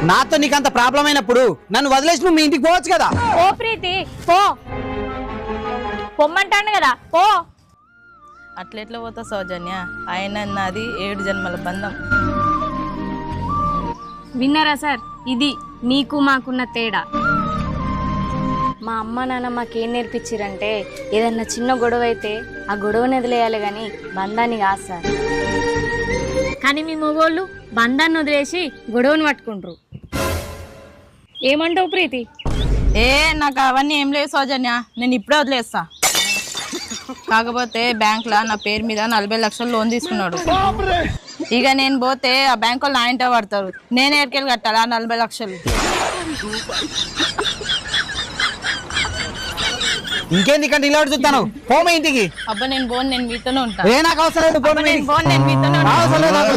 నాతో నీకంత ప్రాబ్లం అయినప్పుడు నన్ను వదిలేసి నువ్వు మీ ఇంటికి పోవచ్చు కదా. ఓ ప్రీతి పో, పొమ్మంటాను కదా పో. అట్లెట్లా పోతా సౌజన్య, ఆయన నాది 7 జన్మల బంధం. విన్నారా సార్, ఇది మీకు మాకున్న తేడా. మా అమ్మ నాన్న మాకేం నేర్పించారంటే ఏదన్నా చిన్న గొడవ అయితే ఆ గొడవని వదిలేయాలి కానీ బంధాన్ని కాదు సార్. కానీ మీ మగోళ్ళు బంధాన్ని వదిలేసి గొడవని పట్టుకుంటారు. ఏమంటావు ప్రీతి? నాకు అవన్నీ ఏం లేవు సౌజన్య, నేను ఇప్పుడే వదిలేస్తా. కాకపోతే బ్యాంక్లో నా పేరు మీద 40 లక్షలు లోన్ తీసుకున్నాడు. ఇక నేను పోతే ఆ బ్యాంక్ వాళ్ళు నా ఇంట పడతారు. నేను ఎక్కడికి కట్టాలి ఆ 40 లక్షలు? ఇంకేంది ఇక్కడ నిలబడి చూస్తాను, పోమ ఇంటికి. అబ్బా నేను పోను, నేను మీతోనే ఉంటాను. నాకు అవసరం లేదు, నేను పోను, నేను మీతోనే ఉంటాను. అవసరం లేదు.